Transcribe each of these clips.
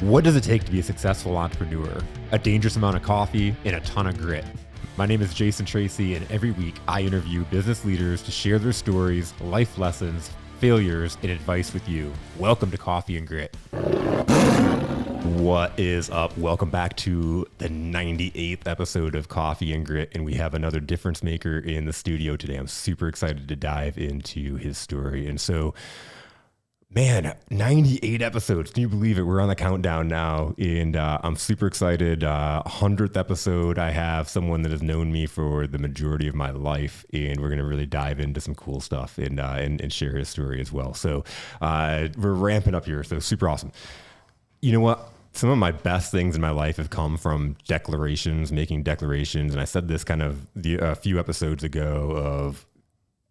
What does it take to be a successful entrepreneur? A dangerous amount of coffee and a ton of grit. My name is Jason Tracy, and every week I interview business leaders to share their stories, life lessons, failures, and advice with you. Welcome to Coffee and Grit. What is up? Welcome back to the 98th episode of Coffee and Grit, and we have another difference maker in the studio today. I'm super excited to dive into his story. And so, man, 98 episodes. Can you believe it? We're on the countdown now, and I'm super excited. 100th episode, I have someone that has known me for the majority of my life, and we're going to really dive into some cool stuff and share his story as well. So we're ramping up here, so super awesome. You know what? Some of my best things in my life have come from declarations, making declarations, and I said this kind of a few episodes ago of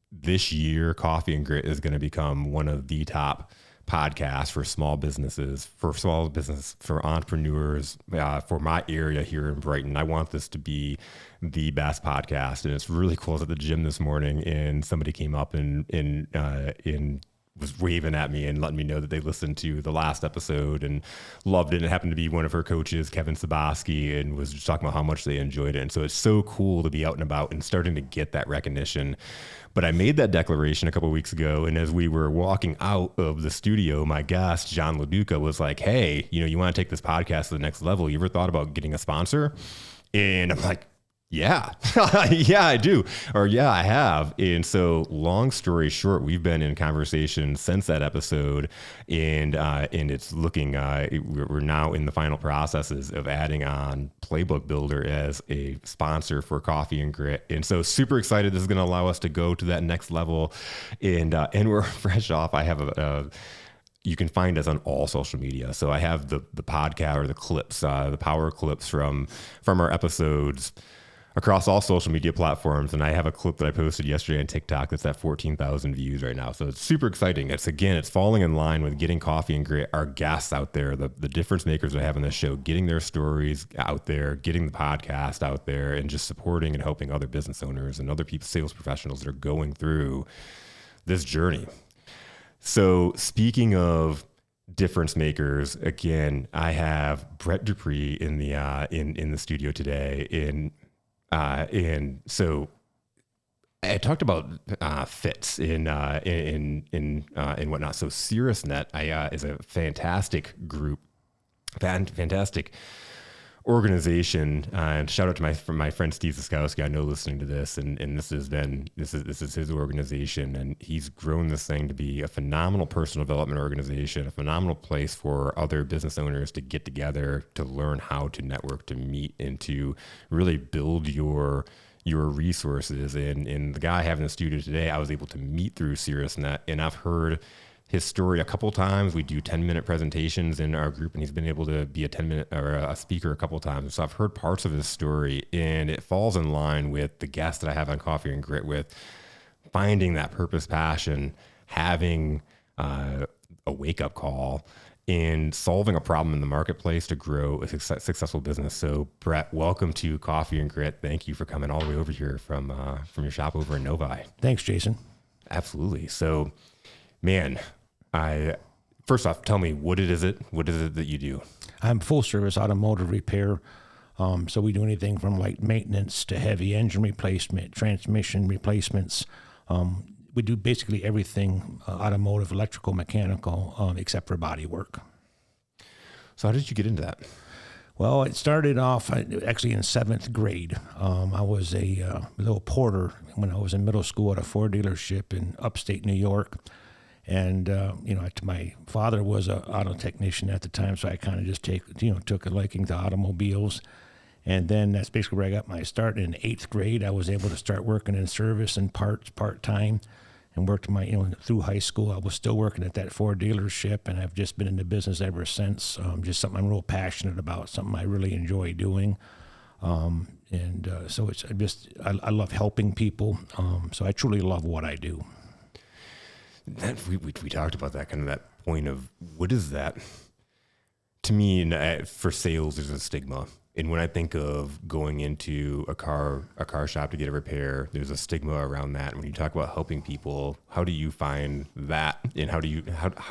this year, Coffee and Grit is going to become one of the top podcasts for small businesses, for entrepreneurs, for my area here in Brighton. I want this to be the best podcast. And it's really cool. I was at the gym this morning and somebody came up and was waving at me and letting me know that they listened to the last episode and loved it. And it happened to be one of her coaches, Kevin Saboski, and was just talking about how much they enjoyed it. And so it's so cool to be out and about and starting to get that recognition. But I made that declaration a couple of weeks ago, and as we were walking out of the studio, my guest, John LaDuca, was like, hey, you want to take this podcast to the next level? You ever thought about getting a sponsor? And I'm like, yeah, yeah, I do. Or yeah, I have. And so long story short, we've been in conversation since that episode, and it's looking, we're now in the final processes of adding on Playbook Builder as a sponsor for Coffee and Grit. And so super excited. This is going to allow us to go to that next level. And we're fresh off. I have you can find us on all social media. So I have the podcast or the clips, the power clips from our episodes across all social media platforms. And I have a clip that I posted yesterday on TikTok that's at 14,000 views right now. So it's super exciting. It's falling in line with getting Coffee and Grit, our guests out there, the difference makers I have on this show, getting their stories out there, getting the podcast out there, and just supporting and helping other business owners and other people, sales professionals that are going through this journey. So speaking of difference makers, again, I have Brett Duprey in the studio today. And so I talked about fits in whatnot. So SiriusNet is a fantastic group, fantastic organization. And shout out to my friend Steve Ziskowski. I know listening to this, and this is his organization, and he's grown this thing to be a phenomenal personal development organization, a phenomenal place for other business owners to get together, to learn how to network, to meet, and to really build your resources. And the guy I have in the studio today, I was able to meet through SiriusNet, and I've heard his story a couple times. We do 10-minute presentations in our group, and he's been able to be a 10-minute or a speaker a couple times. So I've heard parts of his story, and it falls in line with the guests that I have on Coffee and Grit, with finding that purpose, passion, having a wake-up call, and solving a problem in the marketplace to grow a successful business. So Brett, welcome to Coffee and Grit. Thank you for coming all the way over here from your shop over in Novi. Thanks, Jason. Absolutely. So, man, first off, tell me, what is it that you do? I'm full service automotive repair. So we do anything from light maintenance to heavy engine replacement, transmission replacements. We do basically everything automotive, electrical, mechanical, except for body work. So how did you get into that? Well, it started off actually in 7th grade. I was a little porter when I was in middle school at a Ford dealership in upstate New York. And, my father was an auto technician at the time, so I kind of just took a liking to automobiles. And then that's basically where I got my start. In 8th grade, I was able to start working in service and parts part-time, and worked through high school. I was still working at that Ford dealership, and I've just been in the business ever since. Just something I'm real passionate about, something I really enjoy doing. So I love helping people. So I truly love what I do. We talked about that, kind of that point of what is that To me, for sales, there's a stigma. And when I think of going into a car shop to get a repair, there's a stigma around that. And when you talk about helping people, how do you find that? And how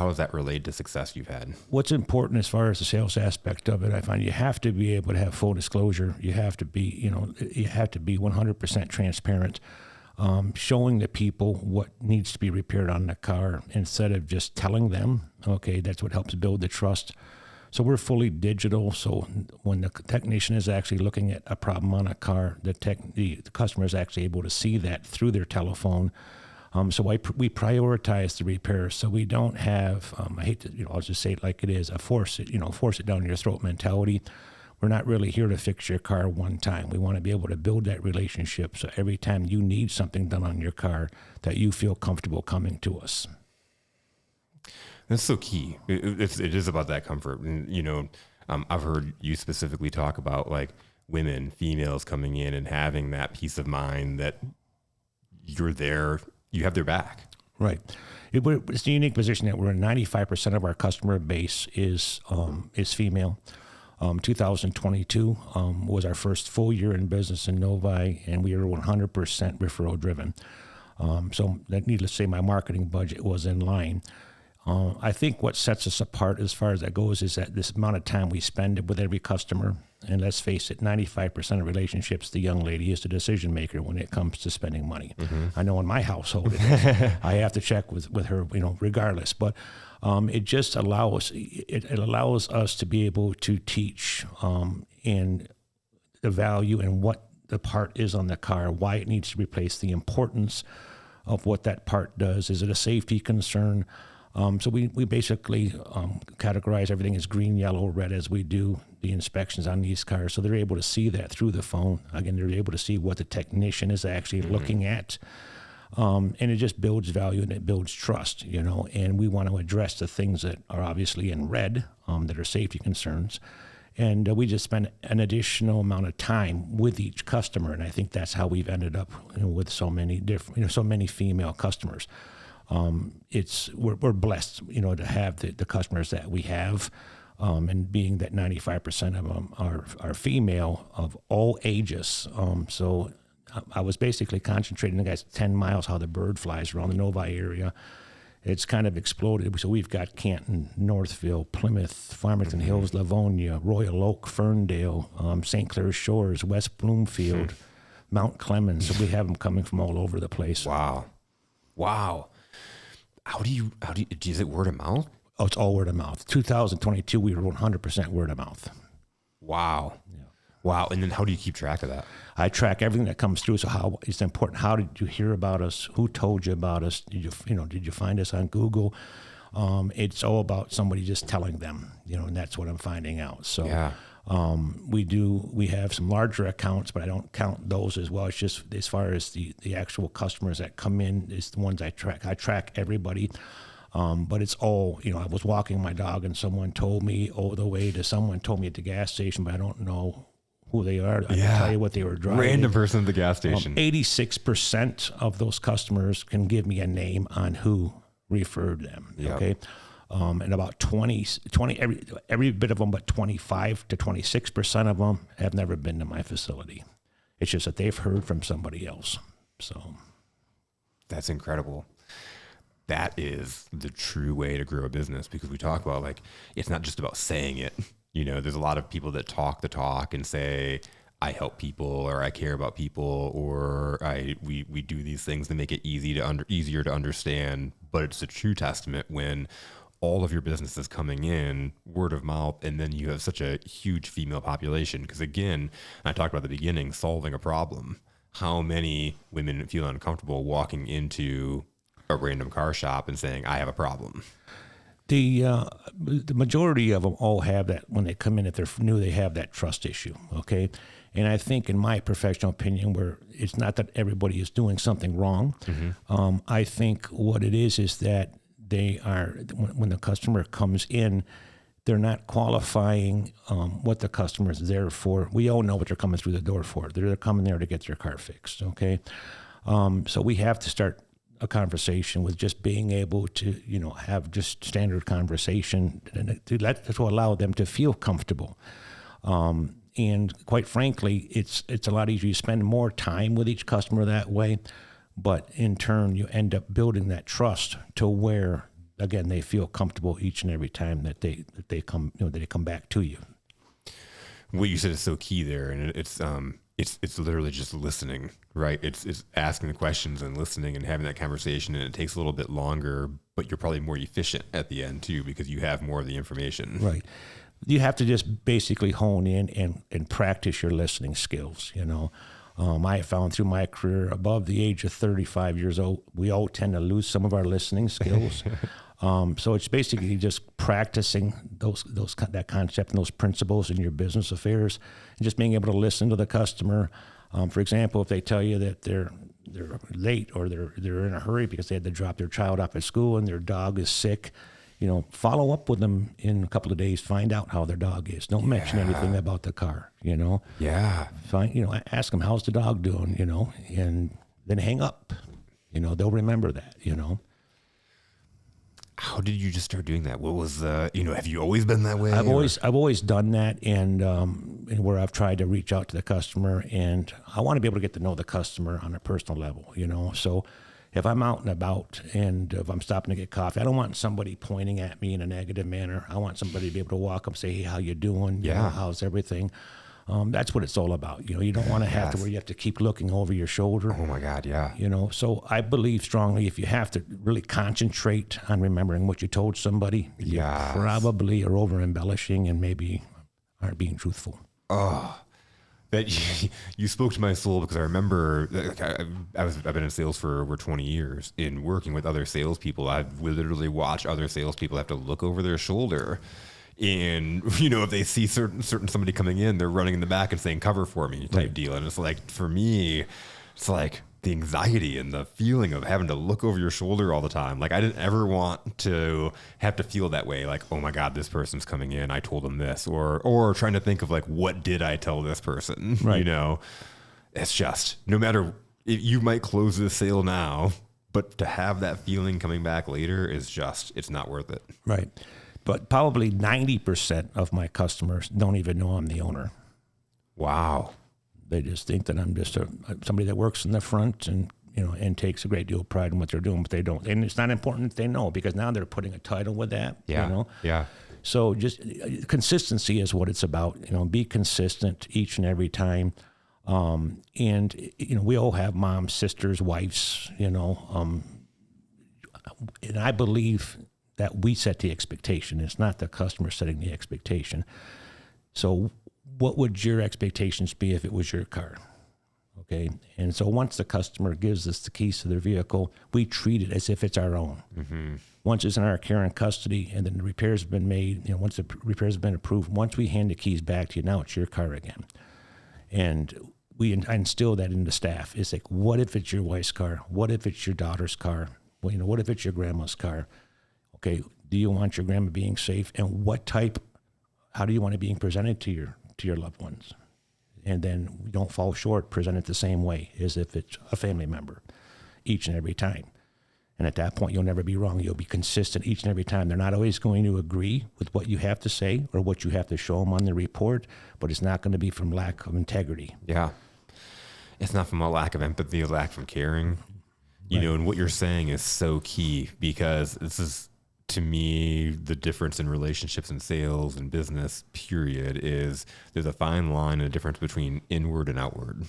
does that relate to success you've had? What's important as far as the sales aspect of it, I find you have to be able to have full disclosure. You have to be 100% transparent, showing the people what needs to be repaired on the car instead of just telling them. Okay, that's what helps build the trust. So we're fully digital. So when the technician is actually looking at a problem on a car, the customer is actually able to see that through their telephone. So we prioritize the repair. So we don't have, I hate to, I'll just say it like it is, a force it down your throat mentality. We're not really here to fix your car one time. We want to be able to build that relationship. So every time you need something done on your car, that you feel comfortable coming to us. That's so key. It is about that comfort. And, I've heard you specifically talk about like females coming in and having that peace of mind that you're there, you have their back. Right. It's a unique position that we're in. 95% of our customer base is female. 2022 was our first full year in business in Novi, and we were 100% referral driven. So needless to say, my marketing budget was in line. I think what sets us apart as far as that goes is that this amount of time we spend with every customer, and let's face it, 95% of relationships, the young lady is the decision maker when it comes to spending money. Mm-hmm. I know in my household, I have to check with her, regardless. But it just allows us to be able to teach in the value and what the part is on the car, why it needs to be replaced, the importance of what that part does. Is it a safety concern? So we basically categorize everything as green, yellow, red as we do the inspections on these cars. So they're able to see that through the phone. Again, they're able to see what the technician is actually looking at. And it just builds value and it builds trust, and we want to address the things that are obviously in red that are safety concerns. And we just spend an additional amount of time with each customer. And I think that's how we've ended up with so many different, so many female customers. We're blessed, to have the customers that we have, and being that 95% of them are female of all ages. So I was basically concentrating the guys 10 miles how the bird flies around the Novi area. It's kind of exploded. So we've got Canton, Northville, Plymouth, Farmington Hills, Livonia, Royal Oak, Ferndale, St. Clair Shores, West Bloomfield, Mount Clemens. So we have them coming from all over the place. Wow. How do you, is it word of mouth? Oh, it's all word of mouth. 2022, we were 100% word of mouth. Wow. Yeah. Wow. And then how do you keep track of that? I track everything that comes through. So how it's important. How did you hear about us? Who told you about us? Did you find us on Google? It's all about somebody just telling them, and that's what I'm finding out. So yeah. We have some larger accounts, but I don't count those as well. It's just as far as the actual customers that come in is the ones I track. I track everybody. But it's all, I was walking my dog and someone told me the way to someone told me at the gas station, but I don't know who they are. I can tell you what they were driving. Random person at the gas station. 86% of those customers can give me a name on who referred them. Yep. Okay. And about 20 every bit of them, but 25 to 26% of them have never been to my facility. It's just that they've heard from somebody else. So that's incredible. That is the true way to grow a business, because we talk about it's not just about saying it. There's a lot of people that talk the talk and say, I help people, or I care about people, or we do these things to make it easier to understand. But it's a true testament when all of your business is coming in word of mouth, and then you have such a huge female population. Because again, I talked about at the beginning, solving a problem. How many women feel uncomfortable walking into a random car shop and saying, I have a problem? The majority of them all have that when they come in. If they're new, they have that trust issue. Okay. And I think, in my professional opinion, where it's not that everybody is doing something wrong. Mm-hmm. I think what it is that they are, when the customer comes in, they're not qualifying what the customer is there for. We all know what they're coming through the door for. They're coming there to get their car fixed. Okay. So we have to start a conversation with just being able to, have just standard conversation, and to allow them to feel comfortable. And quite frankly, it's a lot easier. You spend more time with each customer that way, but in turn, you end up building that trust to where, again, they feel comfortable each and every time that they come, that they come back to you. What you said is so key there, and it's literally just listening, right? It's asking the questions and listening and having that conversation, and it takes a little bit longer, but you're probably more efficient at the end too because you have more of the information. Right. You have to just basically hone in and practice your listening skills. I have found through my career, above the age of 35 years old, we all tend to lose some of our listening skills. So it's basically just practicing that concept and those principles in your business affairs, and just being able to listen to the customer. For example, if they tell you that they're late or they're in a hurry because they had to drop their child off at school and their dog is sick, follow up with them in a couple of days. Find out how their dog is. Don't mention anything about the car. Yeah. Ask them, how's the dog doing? And then hang up. They'll remember that. How did you just start doing that? What was have you always been that way? I've always done that, and where I've tried to reach out to the customer, and I want to be able to get to know the customer on a personal level, So if I'm out and about and if I'm stopping to get coffee, I don't want somebody pointing at me in a negative manner. I want somebody to be able to walk up and say, hey, how you doing? Yeah. How's everything? That's what it's all about. You don't want to have to where you have to keep looking over your shoulder. Oh my God, yeah. So I believe strongly if you have to really concentrate on remembering what you told somebody, you probably are over embellishing and maybe aren't being truthful. Oh, that you spoke to my soul, because I remember I've been in sales for over 20 years. In working with other salespeople, I've literally watched other salespeople have to look over their shoulder. And, if they see certain somebody coming in, they're running in the back and saying, cover for me type deal. And it's like, for me, it's like the anxiety and the feeling of having to look over your shoulder all the time. Like, I didn't ever want to have to feel that way. Like, oh my God, this person's coming in, I told them this, or trying to think of like, what did I tell this person? Right. It's just, no matter, you might close this sale now, but to have that feeling coming back later is just, it's not worth it. Right. But probably 90% of my customers don't even know I'm the owner. Wow. They just think that I'm just somebody that works in the front and takes a great deal of pride in what they're doing, but they don't. And it's not important that they know, because now they're putting a title with that. Yeah. Yeah. So just consistency is what it's about. Be consistent each and every time. And we all have moms, sisters, wives. And I believe that we set the expectation. It's not the customer setting the expectation. So what would your expectations be if it was your car? Okay. And so once the customer gives us the keys to their vehicle, we treat it as if it's our own. Mm-hmm. Once it's in our care and custody, and then the repairs have been made, once the repairs have been approved, once we hand the keys back to you, now it's your car again. And I instill that in the staff. It's like, what if it's your wife's car? What if it's your daughter's car? Well, what if it's your grandma's car? Okay, do you want your grandma being safe? And how do you want it being presented to your loved ones? And then we don't fall short, present it the same way as if it's a family member each and every time. And at that point, you'll never be wrong. You'll be consistent each and every time. They're not always going to agree with what you have to say or what you have to show them on the report, but it's not going to be from lack of integrity. Yeah. It's not from a lack of empathy, a lack from caring. And what you're saying is so key, because this is, to me, the difference in relationships and sales and business, period, is there's a fine line and a difference between inward and outward,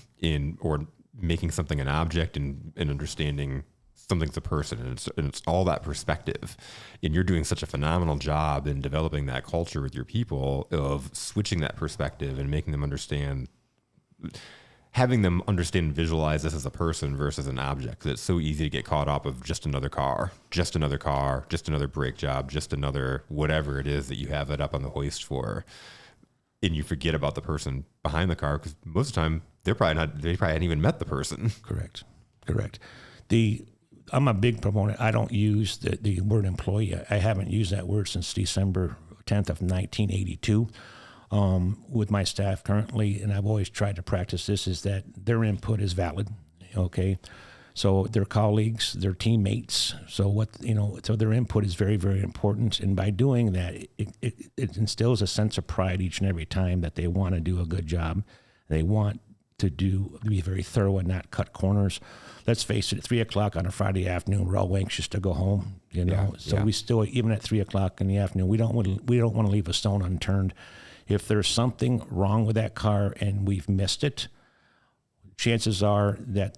or making something an object and understanding something's a person. And it's all that perspective. And you're doing such a phenomenal job in developing that culture with your people of switching that perspective and making them understand, having them understand and visualize this as a person versus an object. Because it's so easy to get caught up of just another car, just another brake job, just another whatever it is that you have it up on the hoist for. And you forget about the person behind the car, because most of the time they probably hadn't even met the person. Correct. I'm a big proponent. I don't use the word employee. I haven't used that word since December 10th of 1982. With my staff currently, and I've always tried to practice this, is that their input is valid, okay? So their colleagues, their teammates. So so their input is very, very important. And by doing that, it instills a sense of pride each and every time that they want to do a good job. They want to be very thorough and not cut corners. Let's face it, at 3:00 on a Friday afternoon, we're all anxious to go home. We still, even at 3:00 in the afternoon, we don't want to leave a stone unturned. If there's something wrong with that car and we've missed it, chances are that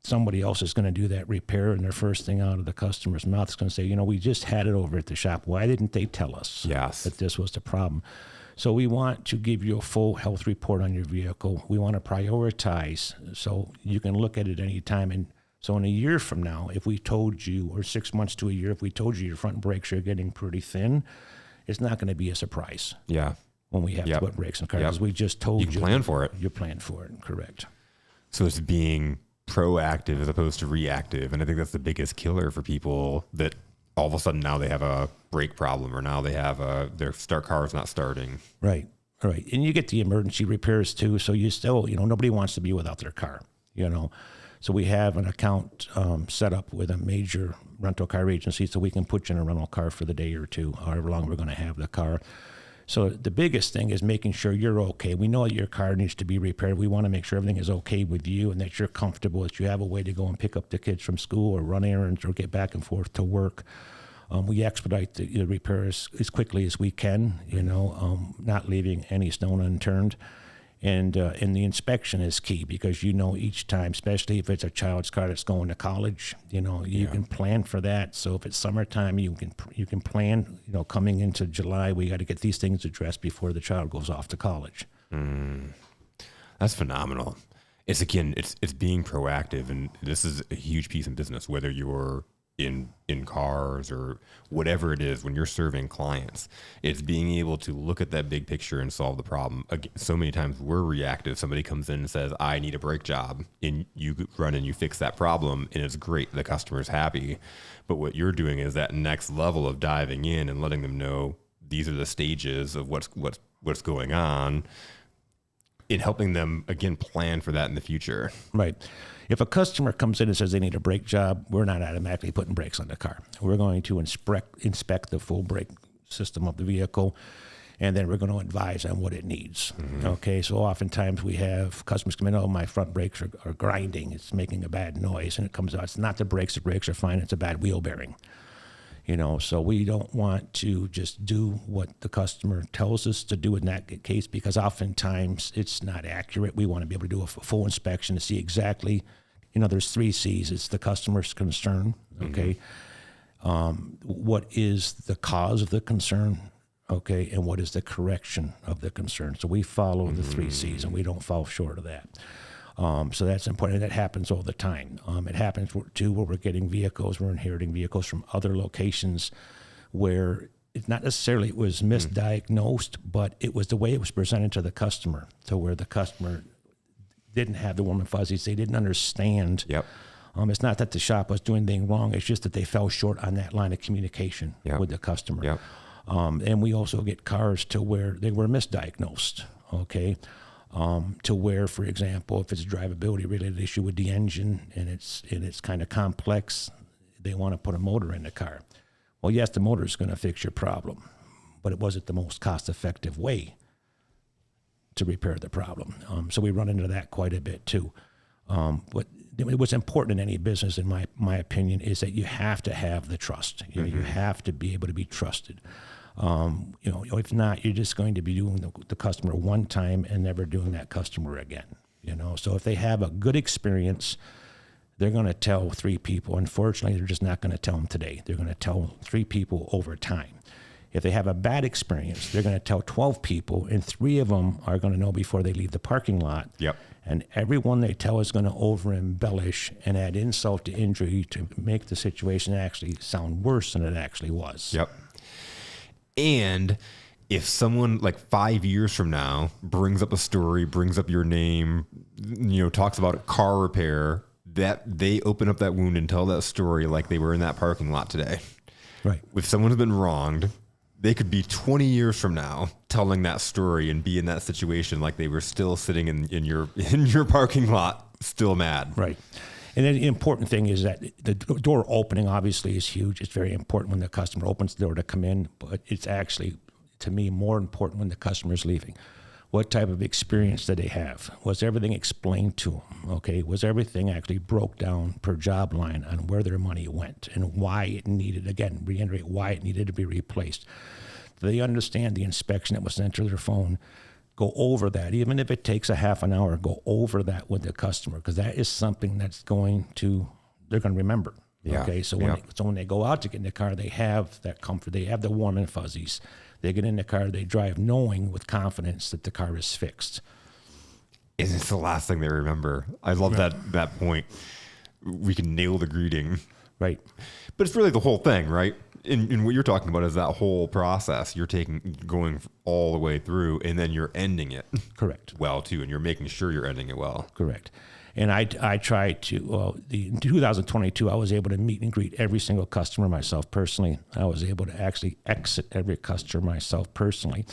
somebody else is going to do that repair, and their first thing out of the customer's mouth is going to say, we just had it over at the shop. Why didn't they tell us that this was the problem? So we want to give you a full health report on your vehicle. We want to prioritize so you can look at it any time. And so in a year from now, if we told you, or 6 months to a year, if we told you your front brakes are getting pretty thin, it's not going to be a surprise. Yeah. When we have to put brakes on cars, because we just told you. You plan for it. You plan for it, correct. So it's being proactive as opposed to reactive. And I think that's the biggest killer for people, that all of a sudden now they have a brake problem, or now they have their car is not starting. Right. And you get the emergency repairs too. So you still, nobody wants to be without their car, So we have an account set up with a major rental car agency, so we can put you in a rental car for the day or two, however long we're going to have the car. So the biggest thing is making sure you're okay. We know that your car needs to be repaired. We want to make sure everything is okay with you and that you're comfortable, that you have a way to go and pick up the kids from school or run errands or get back and forth to work. We expedite the repairs as quickly as we can, not leaving any stone unturned. And the inspection is key, because each time, especially if it's a child's car that's going to college, you can plan for that. So if it's summertime, you can plan. Coming into July, we got to get these things addressed before the child goes off to college. That's phenomenal. It's being proactive, and this is a huge piece in business. Whether you're in cars or whatever it is, when you're serving clients, it's being able to look at that big picture and solve the problem. Again, so many times we're reactive. Somebody comes in and says, I need a brake job, and you run and you fix that problem, and it's great. The customer's happy. But what you're doing is that next level of diving in and letting them know these are the stages of what's going on, in helping them, again, plan for that in the future. Right. If a customer comes in and says they need a brake job, we're not automatically putting brakes on the car. We're going to inspect the full brake system of the vehicle, and then we're going to advise on what it needs. Okay, so oftentimes we have customers come in, my front brakes are grinding, it's making a bad noise, and it comes out, it's not the brakes are fine, it's a bad wheel bearing. So we don't want to just do what the customer tells us to do in that case, because oftentimes it's not accurate. We want to be able to do a full inspection to see exactly, there's 3 C's. It's the customer's concern, okay? What is the cause of the concern, okay? And what is the correction of the concern? So we follow the 3 C's, and we don't fall short of that. So that's important. And that happens all the time. It happens too where we're getting vehicles, we're inheriting vehicles from other locations where it's not necessarily it was misdiagnosed, but it was the way it was presented to the customer, to where the customer didn't have the warm and fuzzies. They didn't understand. Yep. It's not that the shop was doing anything wrong. It's just that they fell short on that line of communication with the customer. Yep. And we also get cars to where they were misdiagnosed, okay? To where, for example, if it's a drivability related issue with the engine and it's kind of complex, they want to put a motor in the car. Well, yes, the motor is going to fix your problem, but it wasn't the most cost-effective way to repair the problem. So we run into that quite a bit too. But what's important in any business, in my opinion, is that you have to have the trust. You have to be able to be trusted. If not, you're just going to be doing the customer one time and never doing that customer again. So if they have a good experience, they're going to tell 3 people. Unfortunately, they're just not going to tell them today. They're going to tell 3 people over time. If they have a bad experience, they're going to tell 12 people, and 3 of them are going to know before they leave the parking lot. Yep. And everyone they tell is going to over-embellish and add insult to injury to make the situation actually sound worse than it actually was. Yep. And if someone like 5 years from now brings up a story, brings up your name, talks about a car repair, that they open up that wound and tell that story like they were in that parking lot today. Right. If someone's been wronged, they could be 20 years from now telling that story and be in that situation like they were still sitting in your parking lot, still mad. Right. And then the important thing is that the door opening obviously is huge. It's very important when the customer opens the door to come in, but it's actually, to me, more important when the customer is leaving. What type of experience did they have? Was everything explained to them? Okay, was everything actually broke down per job line on where their money went and why it needed, again, reiterate why it needed to be replaced? Do they understand the inspection that was sent to their phone? Go over that, even if it takes a half an hour, go over that with the customer, because that is something that's they're going to remember. Yeah. Okay, so when they go out to get in the car, they have that comfort, they have the warm and fuzzies. They get in the car, they drive knowing with confidence that the car is fixed. And it's the last thing they remember. I love that point. We can nail the greeting. Right. But it's really the whole thing, right? And what you're talking about is that whole process. You're going all the way through, and then you're ending it. Correct. Well, too, and you're making sure you're ending it well. Correct. And I tried to, in 2022, I was able to meet and greet every single customer myself personally. I was able to actually exit every customer myself personally.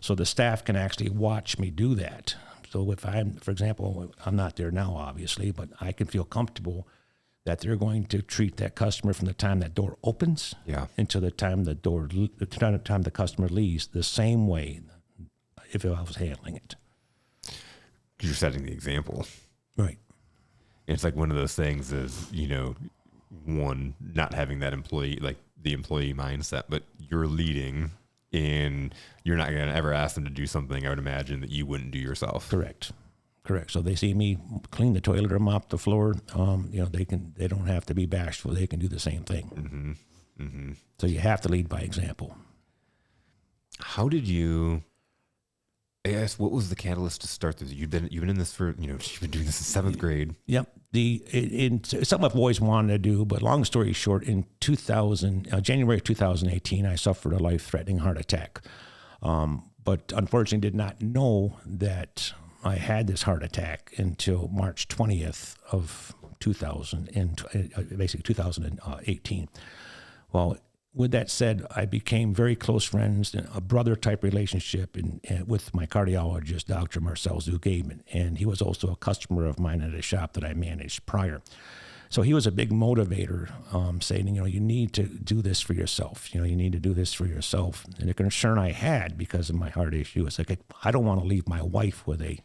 So the staff can actually watch me do that. So if I'm, for example, I'm not there now, obviously, but I can feel comfortable that they're going to treat that customer from the time that door opens until the time the customer leaves the same way if I was handling it. You're setting the example. Right. It's like one of those things is, one, not having that employee, like the employee mindset, but you're leading and you're not going to ever ask them to do something, I would imagine, that you wouldn't do yourself. Correct. So they see me clean the toilet or mop the floor. They don't have to be bashful. They can do the same thing. Mm-hmm. Mm-hmm. So you have to lead by example. How did you, I guess, what was the catalyst to start this? You've been in this for, you've been doing this in seventh grade. Yep. It's something I've always wanted to do, but long story short, in January of 2018, I suffered a life-threatening heart attack. But unfortunately did not know that I had this heart attack until March 20th of 2018. Well, with that said, I became very close friends, a brother-type relationship with my cardiologist, Dr. Marcel Zughaib, and he was also a customer of mine at a shop that I managed prior. So he was a big motivator, saying, you need to do this for yourself. You need to do this for yourself. And the concern I had because of my heart issue was like, I don't want to leave my wife with a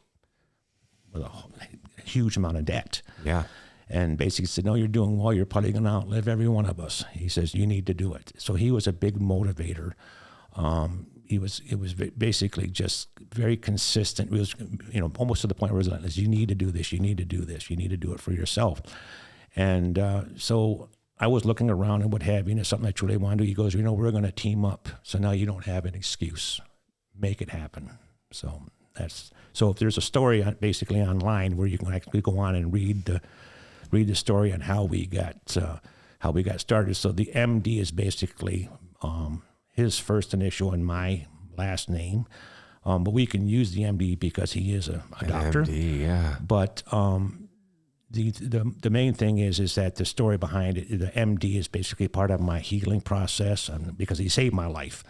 huge amount of debt. Yeah. And basically said, no, you're doing well. You're probably going to outlive every one of us. He says, you need to do it. So he was a big motivator. It was basically just very consistent. It was, almost to the point where it was, you need to do this. You need to do this. You need to do it for yourself. And so I was looking around and what have you, something I truly want to do. He goes, we're going to team up. So now you don't have an excuse. Make it happen. So if there's a story basically online where you can actually go on and read the story on how we got started. So the MD is basically his first initial and my last name, but we can use the MD because he is a doctor. MD, yeah. But the main thing is that the story behind it, the MD is basically part of my healing process, because he saved my life.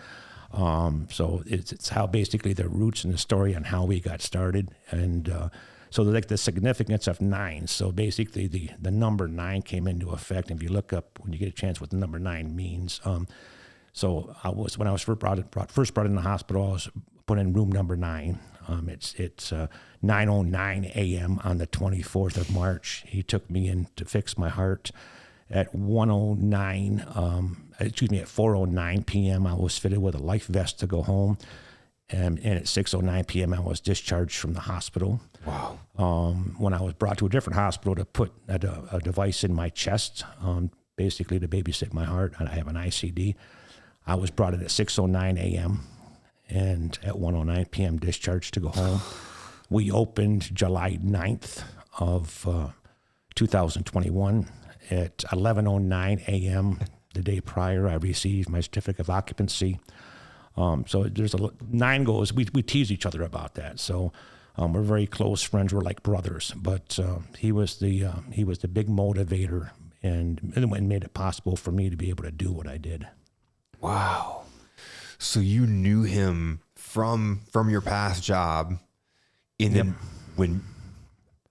So it's how basically the roots and the story on how we got started. And so like the significance of 9. So basically the number 9 came into effect. And if you look up when you get a chance what the number 9 means. So when I was first brought in the hospital, I was put in room number 9. It's 9:09 a.m. on the 24th of March. He took me in to fix my heart. At 4:09 p.m. I was fitted with a life vest to go home. And at 6:09 p.m. I was discharged from the hospital. Wow. When I was brought to a different hospital to put a device in my chest, basically to babysit my heart, and I have an ICD. I was brought in at 6:09 a.m. and at 1:09 p.m. discharged to go home. We opened July 9th of 2021. At 11:09 a.m. the day prior, I received my certificate of occupancy. So there's 9 goes. We tease each other about that. So we're very close friends. We're like brothers. But he was the big motivator and made it possible for me to be able to do what I did. Wow. So you knew him from your past job, and then when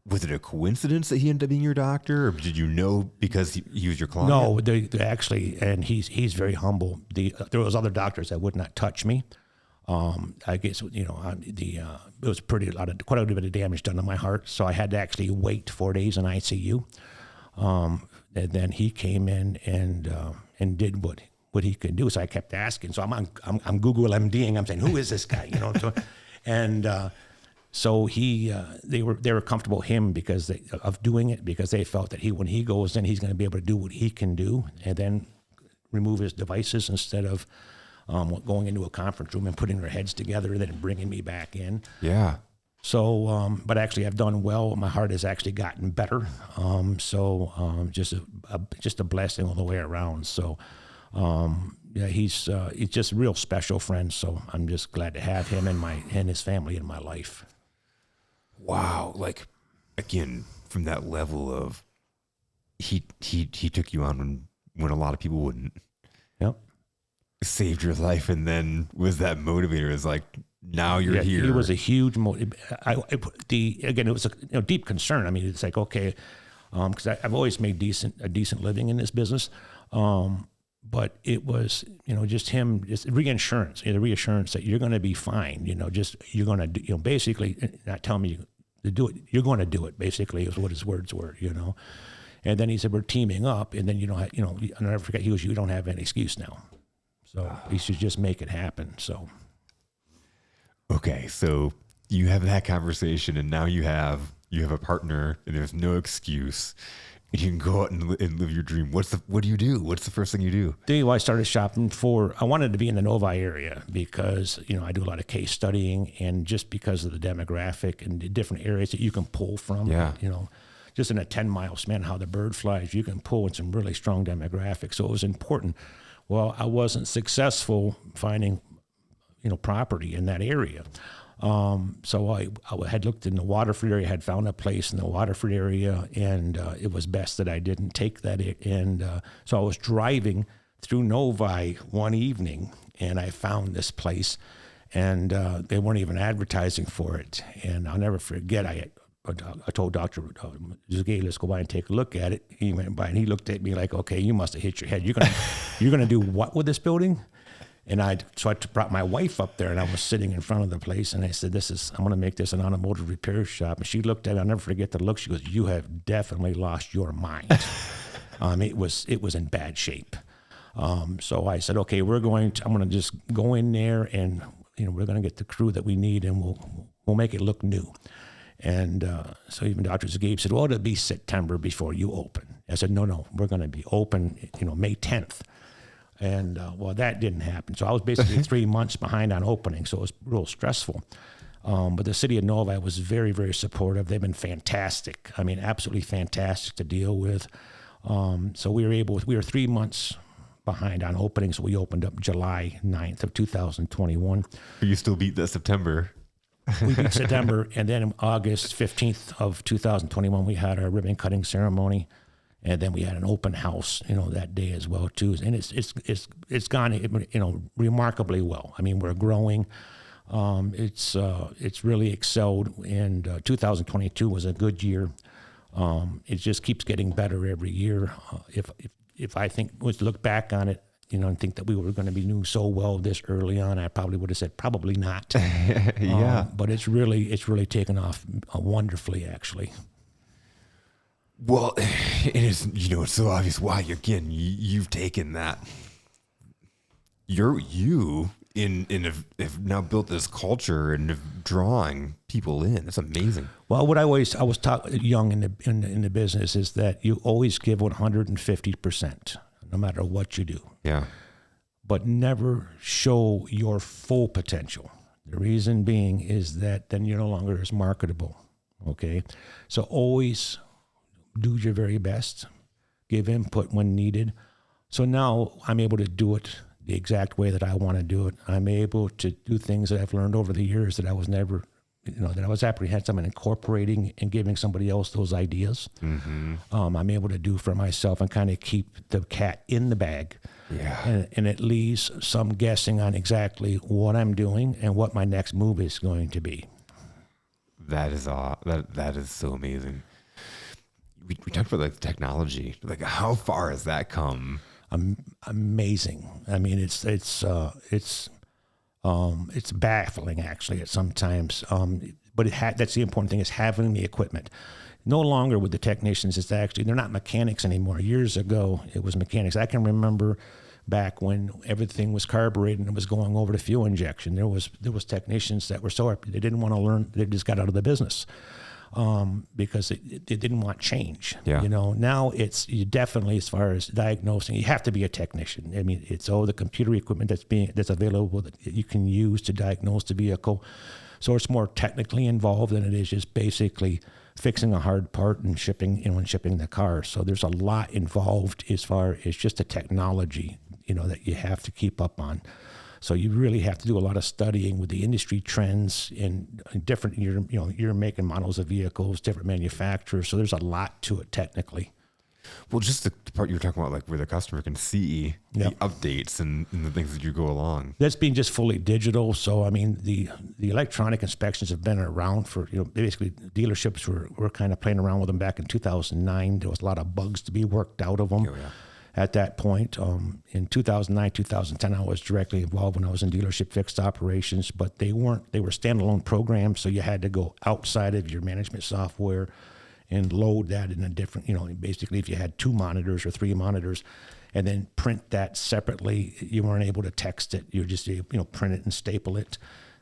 Was it a coincidence that he ended up being your doctor, or did you know because he was your client? No, they actually, and he's very humble. There was other doctors that would not touch me. I guess it was quite a bit of damage done to my heart, so I had to actually wait 4 days in ICU. And then he came in and did what he could do. So I kept asking. So I'm Google MDing. I'm saying, who is this guy? So they were comfortable him of doing it, because they felt that when he goes in, he's going to be able to do what he can do, and then remove his devices instead of going into a conference room and putting their heads together and then bringing me back in. Yeah. So, but actually, I've done well. My heart has actually gotten better. Just a blessing all the way around. So, he's just a real special friend. So I'm just glad to have him and his family in my life. Wow. Like, again, from that level of he took you on when a lot of people wouldn't. Yep. Saved your life, and then was that motivator. Is like, now you're here. It was a huge again, it was a deep concern. I mean, it's like, okay, because I've always made a decent living in this business, but it was, just him, just reassurance that you're going to be fine. You're going to basically not telling me to do it. You're going to do it. Basically, is what his words were. And then he said, we're teaming up, and then I'll never forget. He goes, you don't have any excuse now, so you should just make it happen. So. Okay, so you have that conversation, and now you have a partner, and there's no excuse, and you can go out and live your dream. What do you do? What's the first thing you do? I started shopping I wanted to be in the Novi area because, I do a lot of case studying, and just because of the demographic and the different areas that you can pull from, just in a 10-mile span, how the bird flies, you can pull in some really strong demographics. So it was important. Well, I wasn't successful finding property in that area. So I had looked in the Waterford area, had found a place in the Waterford area, and it was best that I didn't take that. And so I was driving through Novi one evening, and I found this place, and they weren't even advertising for it. And I'll never forget, I told Dr. Zughaib, let's go by and take a look at it. He went by and he looked at me like, okay, you must have hit your head. You're gonna do what with this building? And so I brought my wife up there, and I was sitting in front of the place, and I said, I'm going to make this an automotive repair shop. And she looked at me, I'll never forget the look. She goes, you have definitely lost your mind. It was in bad shape. So I said, okay, I'm going to just go in there, and, we're going to get the crew that we need, and we'll make it look new. And so even Dr. Zughaib said, well, it'll be September before you open. I said, no, we're going to be open, May 10th. And, that didn't happen. So I was basically 3 months behind on opening, so it was real stressful. But the city of Novi was very, very supportive. They've been fantastic. I mean, absolutely fantastic to deal with. So we were 3 months behind on opening, so we opened up July 9th of 2021. But you still beat that September. We beat September, and then on August 15th of 2021, we had our ribbon cutting ceremony. And then we had an open house, that day as well too. And it's gone, remarkably well. I mean, we're growing. It's really excelled. And 2022 was a good year. It just keeps getting better every year. If I was to look back on it, and think that we were going to be doing so well this early on, I probably would have said probably not. Yeah. But it's really taken off wonderfully, actually. Well, it is, it's so obvious why, again, you've taken that. You have now built this culture and have drawing people in. That's amazing. Well, what I was taught young in the business is that you always give 150%, no matter what you do. Yeah. But never show your full potential. The reason being is that then you're no longer as marketable. Okay. So always do your very best, give input when needed. So now I'm able to do it the exact way that I want to do it. I'm able to do things that I've learned over the years that I was never, that I was apprehensive in incorporating and giving somebody else those ideas. Mm-hmm. I'm able to do for myself and kind of keep the cat in the bag. Yeah. And it leaves some guessing on exactly what I'm doing and what my next move is going to be. That is that is so amazing. We talked about like technology. Like, how far has that come? Amazing. I mean, it's baffling actually at sometimes. But that's the important thing, is having the equipment. No longer with the technicians, they're not mechanics anymore. Years ago, it was mechanics. I can remember back when everything was carbureted and it was going over to fuel injection. There was technicians that were they didn't want to learn. They just got out of the business because they didn't want change. Yeah. Now you definitely, as far as diagnosing, you have to be a technician. I mean, it's all the computer equipment that's available that you can use to diagnose the vehicle. So it's more technically involved than it is just basically fixing a hard part and shipping the car. So there's a lot involved as far as just the technology, that you have to keep up on. So you really have to do a lot of studying with the industry trends in different your make and models of vehicles, different manufacturers. So there's a lot to it technically. Well, just the part you were talking about, like where the customer can see the updates and the things that you go along. That's being just fully digital. So, I mean, the electronic inspections have been around for, basically dealerships were kind of playing around with them back in 2009. There was a lot of bugs to be worked out of them at that point. In 2009, 2010, I was directly involved when I was in dealership fixed operations, but they were standalone programs. So you had to go outside of your management software and load that in a different, basically if you had 2 monitors or 3 monitors and then print that separately, you weren't able to text it. You just, print it and staple it,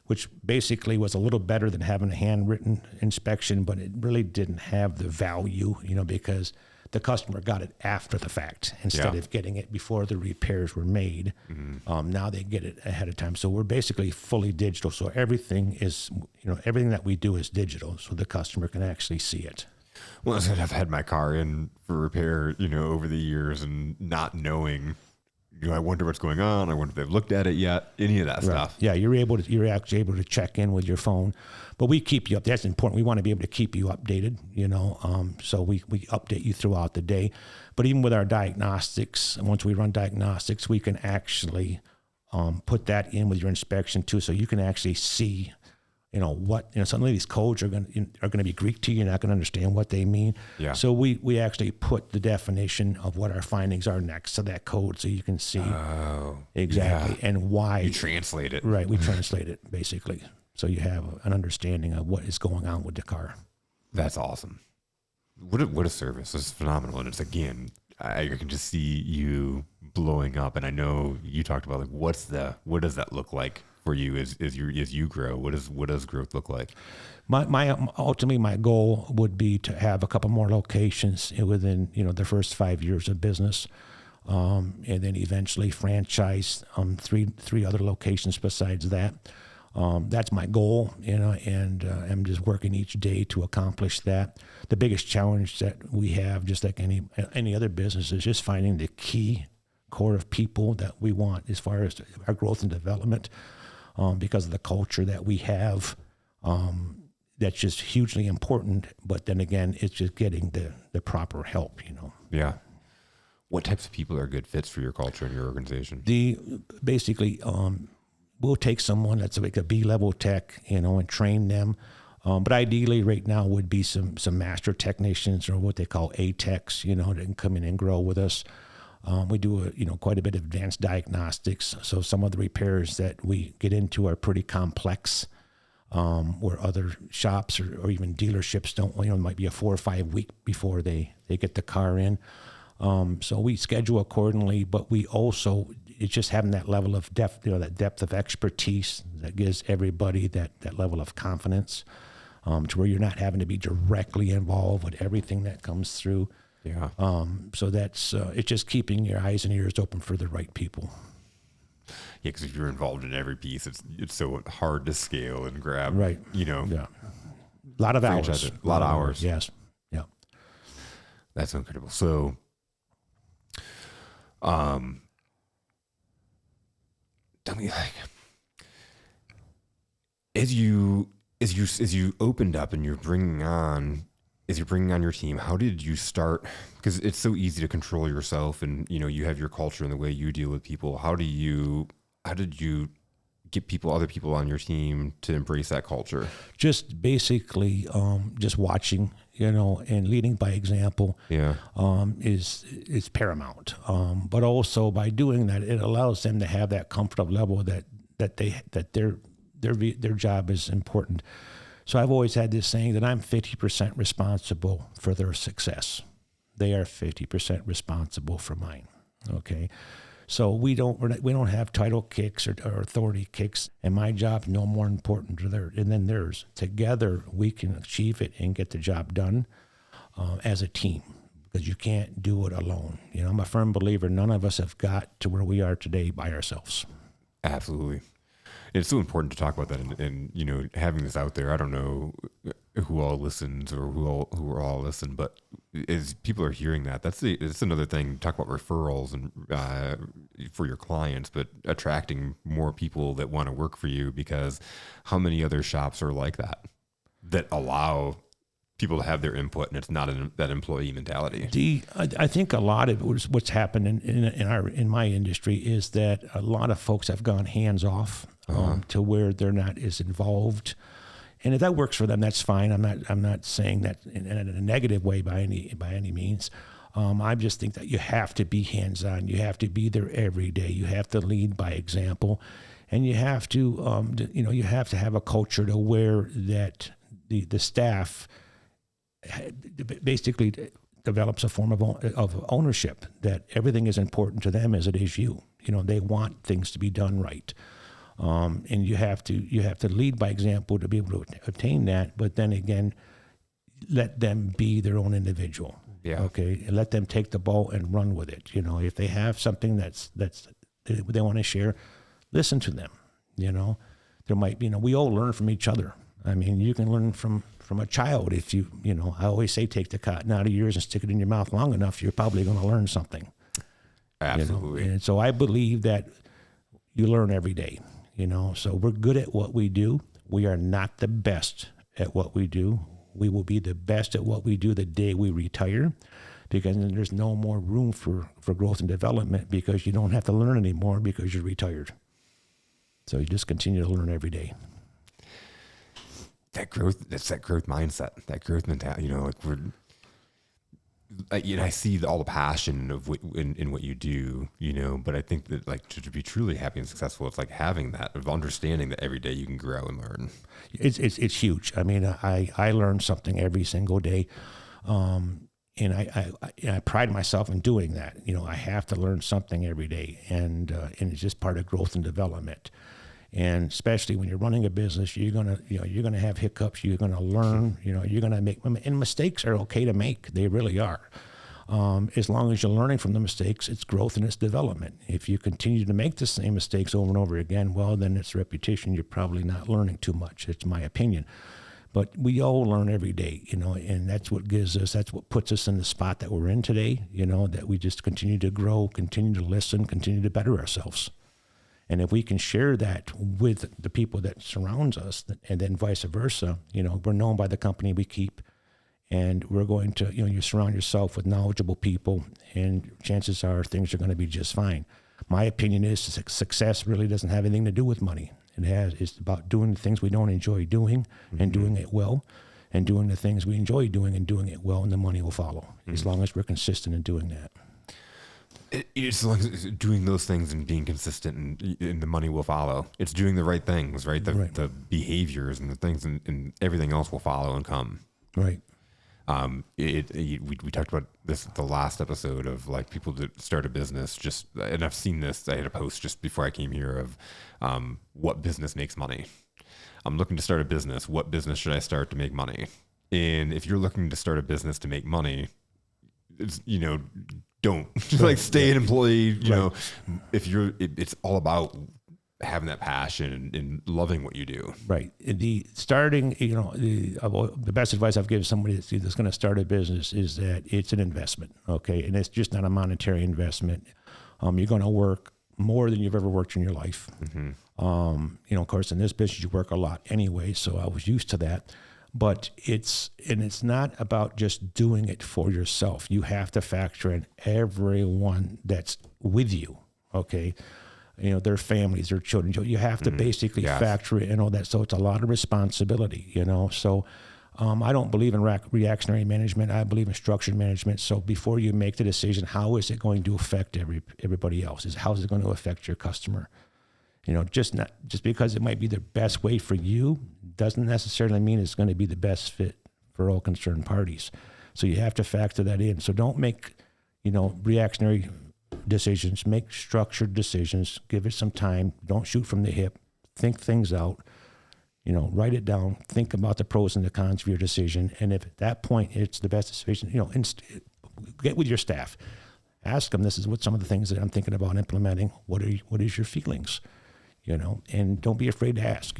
which basically was a little better than having a handwritten inspection, but it really didn't have the value, because the customer got it after the fact instead of getting it before the repairs were made. Mm-hmm. Now they get it ahead of time. So we're basically fully digital. So everything is, everything that we do is digital, so the customer can actually see it. Well, I've had my car in for repair, over the years, and not knowing, I wonder what's going on. I wonder if they've looked at it yet. Any of that stuff. Yeah, you're actually able to check in with your phone, but we keep you up. That's important. We want to be able to keep you updated. So we update you throughout the day. But even with our diagnostics, once we run diagnostics, we can actually put that in with your inspection too, so you can actually see. Some of these codes are going to be Greek to you. You're not going to understand what they mean. Yeah. So we actually put the definition of what our findings are next to that code, so you can see exactly and why. You translate it. Right. We translate it basically, so you have an understanding of what is going on with the car. That's awesome. What a service! It's phenomenal, and it's I can just see you blowing up. And I know you talked about what does that look like for you as you grow? What does growth look like? Ultimately, my goal would be to have a couple more locations within the first 5 years of business, and then eventually franchise 3 other locations besides that. That's my goal, and I'm just working each day to accomplish that. The biggest challenge that we have, just like any other business, is just finding the key core of people that we want as far as our growth and development. Because of the culture that we have, that's just hugely important. But then again, it's just getting the proper help, Yeah. What types of people are good fits for your culture and your organization? Basically, we'll take someone that's like a B-level tech, and train them. But ideally right now would be some master technicians, or what they call A-techs, that can come in and grow with us. We do quite a bit of advanced diagnostics. So some of the repairs that we get into are pretty complex, where other shops or even dealerships don't. It might be a 4 or 5 week before they get the car in. So we schedule accordingly, but we also, it's just having that level of depth, that depth of expertise that gives everybody that level of confidence, to where you're not having to be directly involved with everything that comes through. Yeah. So that's it's just keeping your eyes and ears open for the right people. Yeah, because if you're involved in every piece, it's so hard to scale and grab. Right. Yeah. A lot of hours. A lot of hours. Yes. Yeah. That's incredible. So, tell me, as you opened up and you're bringing on your team, how did you start? Because it's so easy to control yourself, and you have your culture and the way you deal with people. How did you get other people on your team to embrace that culture? Just basically, just watching, and leading by example. Yeah. Is paramount. But also by doing that, it allows them to have that comfort level that their job is important. So I've always had this saying that I'm 50% responsible for their success. They are 50% responsible for mine. Okay. So we don't have title kicks or authority kicks, and my job no more important than theirs. Together we can achieve it and get the job done as a team, because you can't do it alone. I'm a firm believer none of us have got to where we are today by ourselves. Absolutely. It's so important to talk about that, and having this out there. I don't know who all listens or who all listen, but as people are hearing that, it's another thing. Talk about referrals and for your clients, but attracting more people that want to work for you, because how many other shops are like that allow people to have their input, and it's not that employee mentality. I think a lot of what's happened in my industry is that a lot of folks have gone hands off to where they're not as involved, and if that works for them, that's fine. I'm not saying that in a negative way by any means. I just think that you have to be hands on. You have to be there every day. You have to lead by example, and you have to you have to have a culture to where that the staff basically develops a form of ownership, that everything is important to them as it is you. They want things to be done right, and you have to lead by example to be able to obtain that. But then again, let them be their own individual. Yeah. Okay, and let them take the ball and run with it. If they have something that's they want to share, listen to them. There might be. We all learn from each other. I mean, you can learn from a child. If I always say, take the cotton out of yours and stick it in your mouth long enough, you're probably going to learn something. Absolutely. And so I believe that you learn every day, so we're good at what we do. We are not the best at what we do. We will be the best at what we do the day we retire, because then there's no more room for growth and development, because you don't have to learn anymore because you're retired. So you just continue to learn every day. That growth mindset, that growth mentality, I see all the passion of in what you do, but I think that to be truly happy and successful, it's like having that of understanding that every day you can grow and learn. It's huge. I mean, I learn something every single day. And I pride myself in doing that. I have to learn something every day, and it's just part of growth and development. And especially when you're running a business, you're gonna have hiccups. You're gonna learn. You're gonna make, and mistakes are okay to make. They really are. As long as you're learning from the mistakes, it's growth and it's development. If you continue to make the same mistakes over and over again, well, then it's repetition. You're probably not learning too much. It's my opinion. But we all learn every day, and that's what puts us in the spot that we're in today. That we just continue to grow, continue to listen, continue to better ourselves. And if we can share that with the people that surrounds us, and then vice versa, we're known by the company we keep, and we're going to, you surround yourself with knowledgeable people, and chances are things are going to be just fine. My opinion is success really doesn't have anything to do with money. It's about doing the things we don't enjoy doing, and doing it well, and doing the things we enjoy doing and doing it well, and the money will follow, as long as we're consistent in doing that. As long as doing those things and being consistent, and the money will follow. It's doing the right things, right? The behaviors and the things and everything else will follow and come. Right. We talked about this the last episode of people that start a business, and I've seen this. I had a post just before I came here of what business makes money. I'm looking to start a business. What business should I start to make money? And if you're looking to start a business to make money, it's, don't stay an employee. It's all about having that passion and loving what you do. Right. The best advice I've given somebody that's going to start a business is that it's an investment. Okay. And it's just not a monetary investment. You're going to work more than you've ever worked in your life. Mm-hmm. Of course, in this business, you work a lot anyway. So I was used to that. But it's not about just doing it for yourself. You have to factor in everyone that's with you. Okay. their families, their children. You have to basically factor it and all that. So it's a lot of responsibility, So I don't believe in reactionary management. I believe in structured management. So before you make the decision, how is it going to affect everybody else? How is it going to affect your customer? Just because it might be the best way for you doesn't necessarily mean it's going to be the best fit for all concerned parties. So you have to factor that in. So don't make, reactionary decisions. Make structured decisions. Give it some time. Don't shoot from the hip. Think things out. Write it down. Think about the pros and the cons of your decision. And if at that point it's the best decision, get with your staff. Ask them, this is what some of the things that I'm thinking about implementing. What is your feelings? And don't be afraid to ask.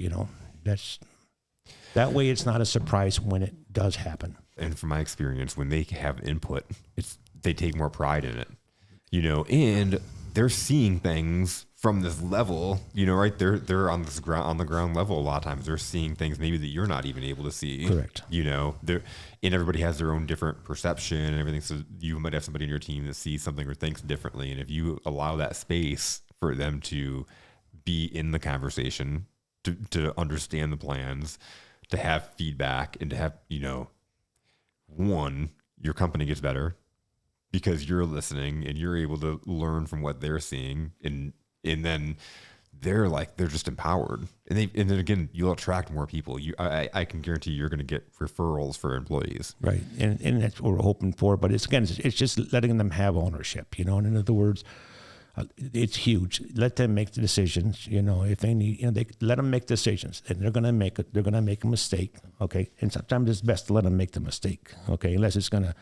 That way it's not a surprise when it does happen. And from my experience, when they have input, they take more pride in it. And they're seeing things from this level, right? They're on the ground level. A lot of times they're seeing things maybe that you're not even able to see. Correct. And everybody has their own different perception and everything. So you might have somebody in your team that sees something or thinks differently. And if you allow that space for them to be in the conversation, to understand the plans, to have feedback, and to have, your company gets better because you're listening and you're able to learn from what they're seeing, and then they're just empowered, and then again you'll attract more people. I can guarantee you're going to get referrals for employees, right? And that's what we're hoping for. But it's just letting them have ownership, And in other words, it's huge. Let them make the decisions. If they need, they let them make decisions, and they're going to make a mistake. Okay, and sometimes it's best to let them make the mistake. Okay, unless it's going to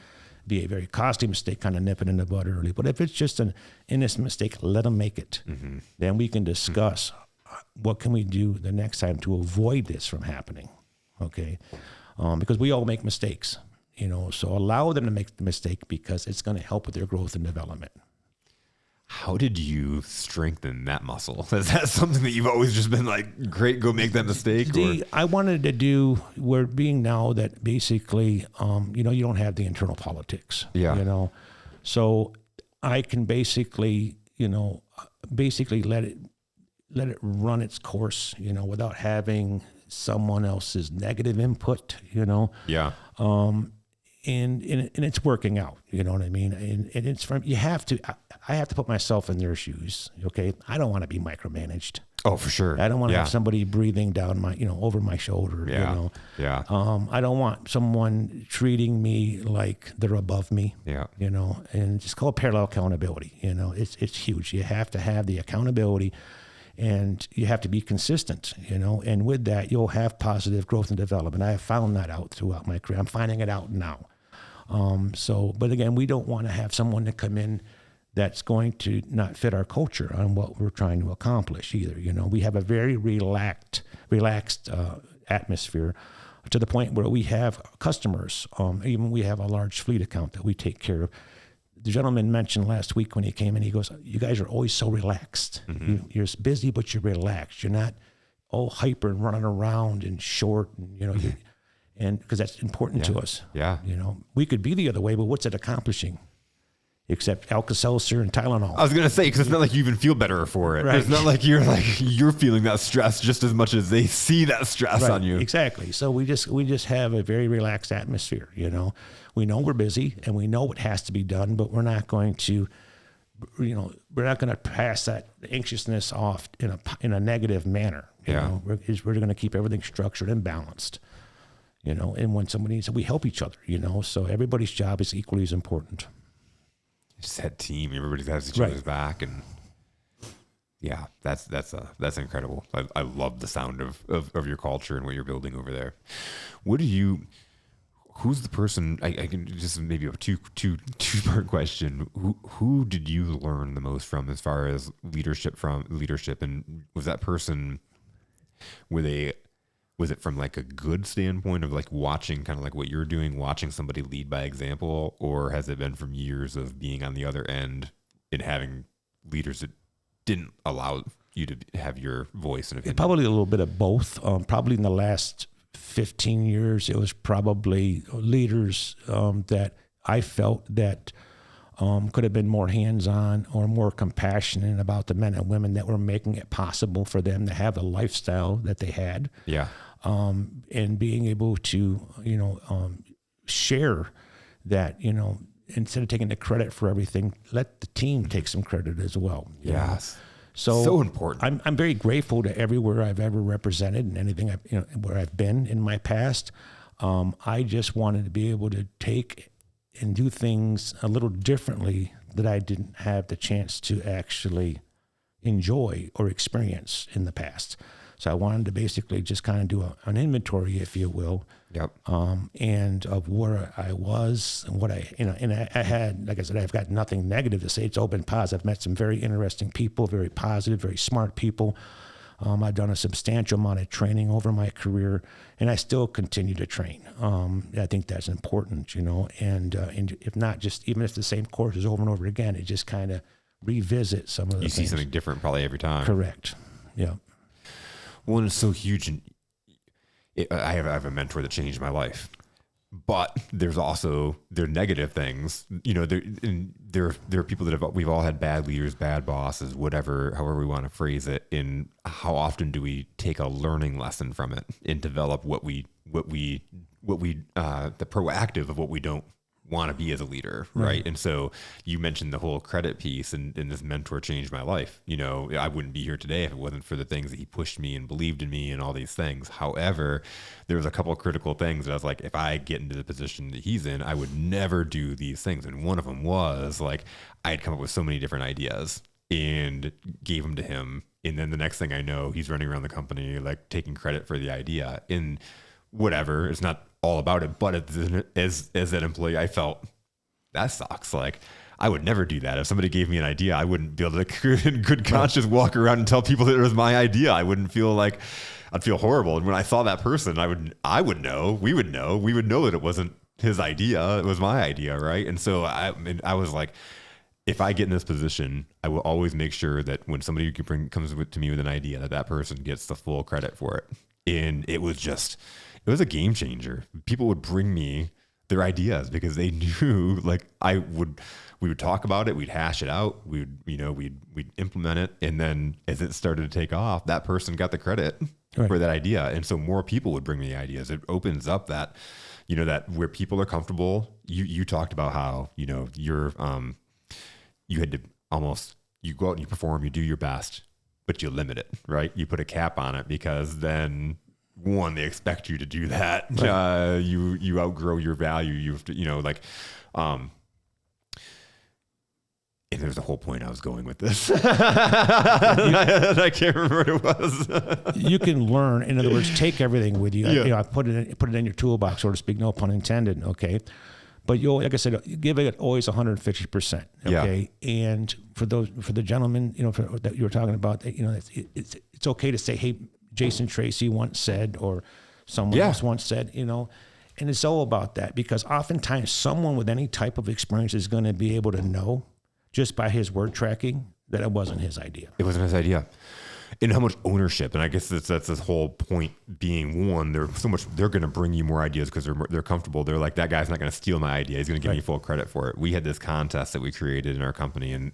be a very costly mistake, kind of nip it in the bud early. But if it's just an innocent mistake, let them make it. Mm-hmm. Then we can discuss what can we do the next time to avoid this from happening. Okay, because we all make mistakes. So allow them to make the mistake because it's going to help with their growth and development. How did you strengthen that muscle? Is that something that you've always just been like, great, go make that mistake? I wanted to do, we're being now that basically, you don't have the internal politics. Yeah. So I can basically let it run its course, without having someone else's negative input, Yeah. And it's working out, you know what I mean? And it's I have to put myself in their shoes. Okay. I don't want to be micromanaged. Oh, for sure. I don't want to have somebody breathing down my, over my shoulder. Yeah. Yeah. I don't want someone treating me like they're above me. Yeah. And just call it parallel accountability. It's huge. You have to have the accountability, and you have to be consistent, and with that, you'll have positive growth and development. I have found that out throughout my career. I'm finding it out now. But again, we don't want to have someone to come in that's going to not fit our culture on what we're trying to accomplish either. We have a very relaxed atmosphere to the point where we have customers. Even we have a large fleet account that we take care of. The gentleman mentioned last week when he came in, he goes, "You guys are always so relaxed. Mm-hmm. You're busy, but you're relaxed. You're not all hyper and running around and short, and and because that's important to us. Yeah. We could be the other way, but what's it accomplishing? Except Alka-Seltzer and Tylenol. I was going to say, because it's not like you even feel better for it. Right. It's not like you're feeling that stress just as much as they see that stress on you. Exactly. So we just have a very relaxed atmosphere. We know we're busy and we know what has to be done, but we're not going to, pass that anxiousness off in a negative manner. We're going to keep everything structured and balanced. And when somebody needs it, we help each other. So everybody's job is equally as important. Just that team, everybody has each other's back, and that's incredible. I love the sound of your culture and what you're building over there. Who's the person? I can just maybe a two-part question. Who did you learn the most from as far as leadership, and was that person was it from like a good standpoint of like watching kind of like what you're doing, watching somebody lead by example, or has it been from years of being on the other end and having leaders that didn't allow you to have your voice and opinion? Probably a little bit of both. Probably in the last 15 years, it was probably leaders that I felt that could have been more hands-on or more compassionate about the men and women that were making it possible for them to have the lifestyle that they had. Yeah. And being able to, share that, instead of taking the credit for everything, let the team take some credit as well. Yes. So important. I'm very grateful to everywhere I've ever represented and anything where I've been in my past. I just wanted to be able to take and do things a little differently that I didn't have the chance to actually enjoy or experience in the past. So I wanted to basically just kind of do an inventory, if you will, Yep. and of where I was and what I had, like I said, I've got nothing negative to say. It's all been positive. I've met some very interesting people, very positive, very smart people. I've done a substantial amount of training over my career, and I still continue to train. I think that's important, and if not, just even if the same course is over and over again, it just kind of revisit some of the things. You see something different probably every time. Correct. Yeah. One is so huge, and I have a mentor that changed my life. But there's also negative things. There are people that we've all had bad leaders, bad bosses, whatever, however we want to phrase it. And how often do we take a learning lesson from it and develop the proactive of what we don't want to be as a leader, right? And so you mentioned the whole credit piece, and this mentor changed my life. I wouldn't be here today if it wasn't for the things that he pushed me and believed in me and all these things. However, there was a couple of critical things that I was like, if I get into the position that he's in, I would never do these things. And one of them was like, I had come up with so many different ideas and gave them to him. And then the next thing I know, he's running around the company, like taking credit for the idea. And whatever, it's not all about it, but as an employee, I felt that sucks. Like, I would never do that. If somebody gave me an idea, I wouldn't be able to in good conscience walk around and tell people that it was my idea. I wouldn't feel like, I'd feel horrible. And when I saw that person, I would know, we would know that it wasn't his idea. It was my idea. Right. And so I was like, if I get in this position, I will always make sure that when somebody comes to me with an idea, that person gets the full credit for it. And it was a game changer. People would bring me their ideas because they knew, like, we would talk about it, we'd hash it out, we'd implement it. And then as it started to take off, that person got the credit for that idea. And so more people would bring me ideas. It opens up that, that where people are comfortable. You talked about how, you had to you go out and you perform, you do your best, but you limit it, right? You put a cap on it because then one, they expect you to do that. Right. You outgrow your value. You have to, and there's a whole point I was going with this. I can't remember what it was. You can learn. In other words, take everything with you. Yeah. Put it in your toolbox, so to speak. No pun intended. Okay. But like I said, give it always 150%. Okay. Yeah. And for the gentleman, that you were talking about, it's okay to say, hey, Jason Tracy once said, or someone else once said, and it's all about that, because oftentimes someone with any type of experience is going to be able to know just by his word tracking that it wasn't his idea. It wasn't his idea. And how much ownership. And I guess that's this whole point being, one, they're going to bring you more ideas because they're comfortable. They're like, that guy's not going to steal my idea. He's going to give me full credit for it. We had this contest that we created in our company, and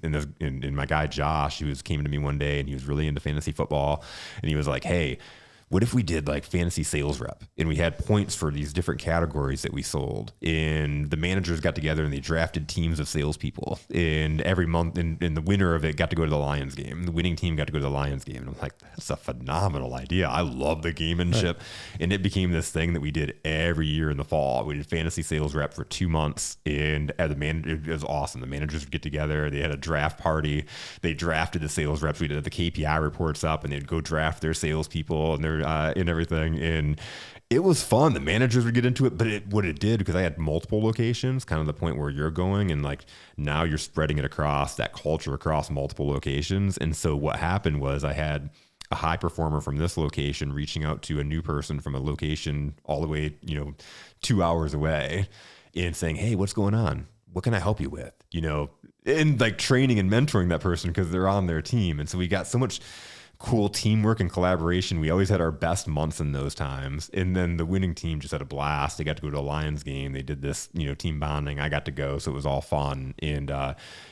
my guy, Josh, came to me one day, and he was really into fantasy football. And he was like, hey, what if we did like fantasy sales rep, and we had points for these different categories that we sold, and the managers got together and they drafted teams of salespeople, and every month, and the winner of it got to go to the Lions game. The winning team got to go to the Lions game. And I'm like, that's a phenomenal idea. I love the gamemanship. Right. And it became this thing that we did every year in the fall. We did fantasy sales rep for 2 months, and it was awesome. The managers would get together. They had a draft party. They drafted the sales reps. We did the KPI reports up, and they'd go draft their salespeople and their and everything. And it was fun. The managers would get into it, but what it did, because I had multiple locations, kind of the point where you're going, and like now you're spreading it across that culture across multiple locations. And so what happened was I had a high performer from this location reaching out to a new person from a location all the way, 2 hours away, and saying, hey, what's going on? What can I help you with? And like training and mentoring that person because they're on their team. And so we got so much cool teamwork and collaboration. We always had our best months in those times. And then the winning team just had a blast. They got to go to a Lions game. They did this, team bonding. I got to go. So it was all fun. And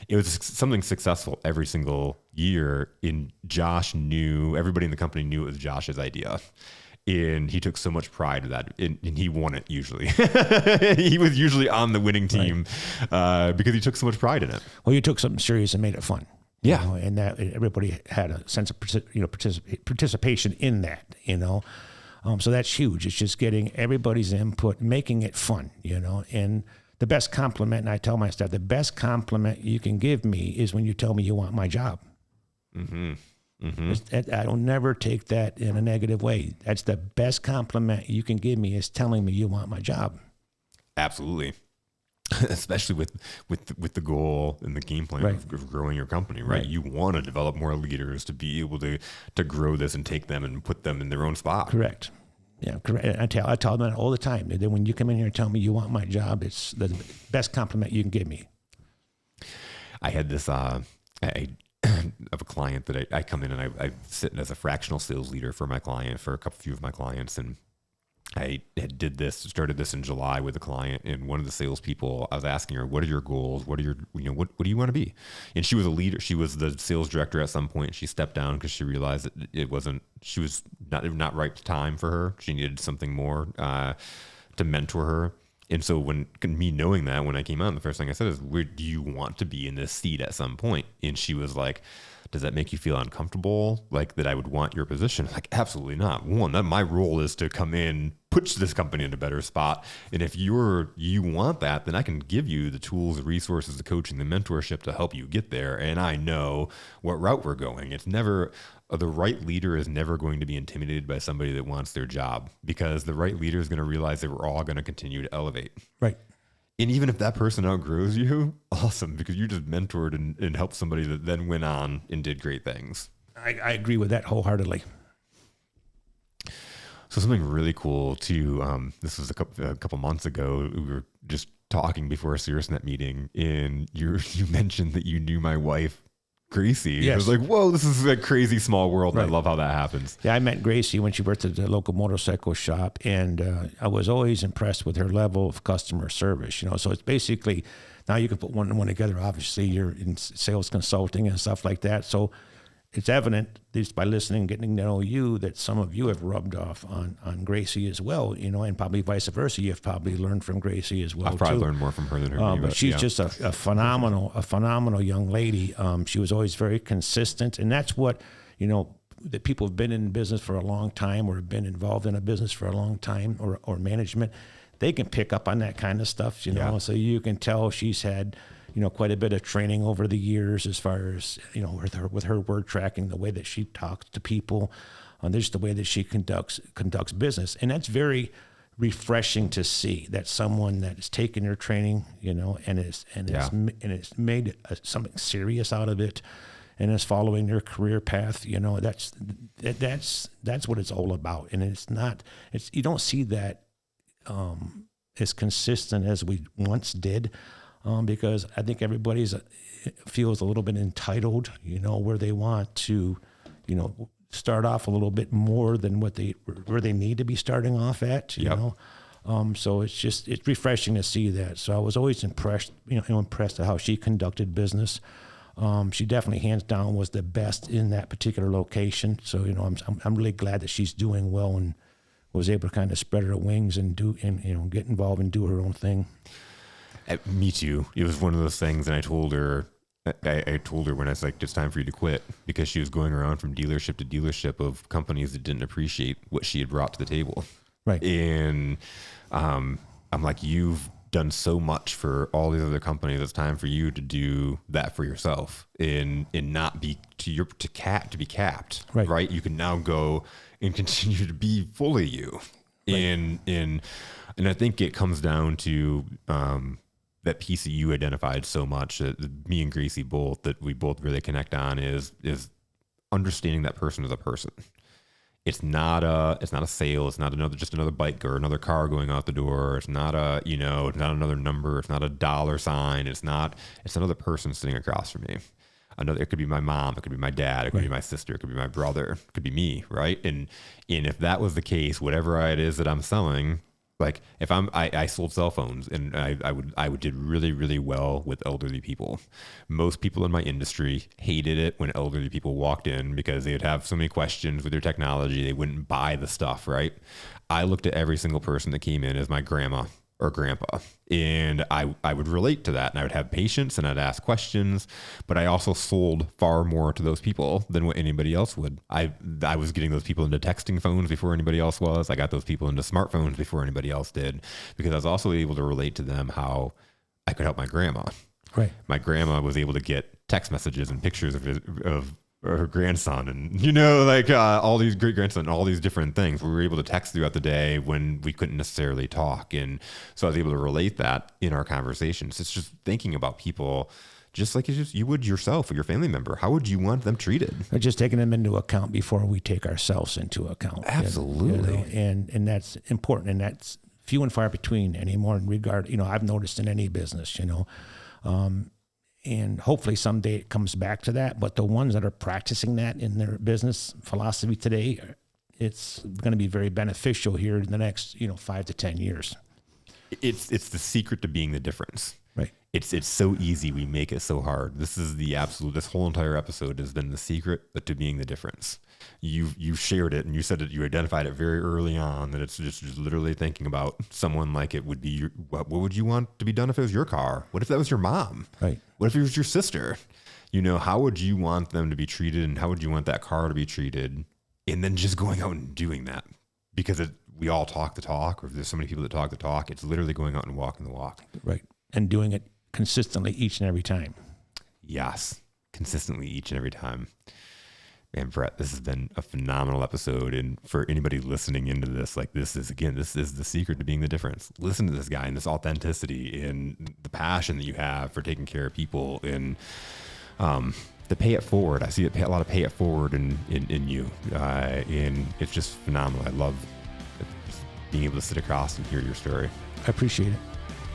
it was something successful every single year. And Josh knew, everybody in the company knew it was Josh's idea. And he took so much pride in that, and he won it usually. He was usually on the winning team because he took so much pride in it. Well, you took something serious and made it fun. Yeah. And that everybody had a sense of participation in that, so that's huge. It's just getting everybody's input, making it fun, and the best compliment, and I tell my staff, the best compliment you can give me is when you tell me you want my job. Mm-hmm. Mm-hmm. I don't never take that in a negative way. That's the best compliment you can give me, is telling me you want my job. Absolutely. Especially with the goal and the game plan of growing your company, right? You want to develop more leaders to be able to grow this and take them and put them in their own spot. Correct. Yeah, correct. I tell them all the time. Then when you come in here and tell me you want my job, it's the best compliment you can give me. I had this of a client that I come in and I sit as a fractional sales leader for my client, for a few of my clients, and I started this in July with a client, and one of the salespeople, I was asking her, what are your goals? What are your, what do you want to be? And she was a leader. She was the sales director at some point. She stepped down because she realized that she was not right time for her. She needed something more to mentor her. And so when I came out, the first thing I said is, where do you want to be in this seat at some point? And she was like, does that make you feel uncomfortable? Like that I would want your position? Like, absolutely not. One, my role is to come in, push this company in a better spot. And if you want that, then I can give you the tools, the resources, the coaching, the mentorship to help you get there. And I know what route we're going. It's never, the right leader is never going to be intimidated by somebody that wants their job, because the right leader is going to realize that we're all going to continue to elevate. Right. And even if that person outgrows you, awesome, because you just mentored and helped somebody that then went on and did great things. I agree with that wholeheartedly. So something really cool too. This was a couple months ago. We were just talking before a SiriusNet meeting, and you mentioned that you knew my wife, Gracie. Yes. I was like, whoa, this is a crazy small world. Right. I love how that happens. Yeah, I met Gracie when she worked at the local motorcycle shop, and I was always impressed with her level of customer service. So it's basically, now you can put one and one together. Obviously, you're in sales consulting and stuff like that. So it's evident, just by listening, getting to know you, that some of you have rubbed off on Gracie as well, and probably vice versa. You've probably learned from Gracie as well. I've probably learned more from her than her. But she's just a phenomenal young lady. She was always very consistent, and that's what, that people have been in business for a long time, or have been involved in a business for a long time, or management. They can pick up on that kind of stuff, So you can tell she's had, quite a bit of training over the years, as far as, with her word tracking, the way that she talks to people, just the way that she conducts business. And that's very refreshing to see, that someone that has taken their training, and it's made something serious out of it, and is following their career path. That's what it's all about. And you don't see that as consistent as we once did. Because I think everybody feels a little bit entitled, where they want to, start off a little bit more than where they need to be starting off at, you know. So it's refreshing to see that. So I was always impressed at how she conducted business. She definitely, hands down, was the best in that particular location. So I'm really glad that she's doing well and was able to kind of spread her wings and get involved and do her own thing. Me too. It was one of those things, and I told her when I was like, it's time for you to quit, because she was going around from dealership to dealership of companies that didn't appreciate what she had brought to the table. Right. And I'm like, you've done so much for all these other companies. It's time for you to do that for yourself, and not be to be capped. Right. You can now go and continue to be fully you. Right. And I think it comes down to that piece that you identified so much, that me and Gracie both really connect on, is understanding that person as a person. It's not a sale. It's not just another bike or another car going out the door. It's not it's not another number. It's not a dollar sign. It's another person sitting across from me. It could be my mom, it could be my dad, it could be my sister, it could be my brother, it could be me, right? And if that was the case, whatever it is that I'm selling, like if I sold cell phones, and I would did really, really well with elderly people. Most people in my industry hated it when elderly people walked in because they'd have so many questions with their technology. They wouldn't buy the stuff, right? I looked at every single person that came in as my grandma or grandpa, and I would relate to that, and I would have patience, and I'd ask questions, but I also sold far more to those people than what anybody else would. I was getting those people into texting phones before anybody else was. I got those people into smartphones before anybody else did, because I was also able to relate to them how I could help my grandma. Right. My grandma was able to get text messages and pictures of her grandson, and like all these great grandson, all these different things. We were able to text throughout the day when we couldn't necessarily talk, and so I was able to relate that in our conversations. It's just thinking about people just like you would yourself or your family member. How would you want them treated? Or just taking them into account before we take ourselves into account. Absolutely. And that's important, and that's few and far between anymore in regard. I've noticed in any business. And hopefully someday it comes back to that. But the ones that are practicing that in their business philosophy today, it's going to be very beneficial here in the next 5 to 10 years. It's the secret to being the difference. Right. It's so easy. We make it so hard. This whole entire episode has been the secret to being the difference. You shared it, and you said that you identified it very early on, that it's just literally thinking about someone like it would be what would you want to be done if it was your car? What if that was your mom? Right. What if it was your sister? How would you want them to be treated, and how would you want that car to be treated? And then just going out and doing that, because we all talk the talk, or there's so many people that talk the talk. It's literally going out and walking the walk. Right. And doing it consistently each and every time. Yes. Consistently each and every time. Man, Brett, this has been a phenomenal episode. And for anybody listening into this, this is the secret to being the difference. Listen to this guy and this authenticity and the passion that you have for taking care of people, and the pay it forward. I see a lot of pay it forward in you. And it's just phenomenal. I love just being able to sit across and hear your story. I appreciate it.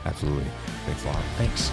Absolutely. Thanks a lot. Thanks.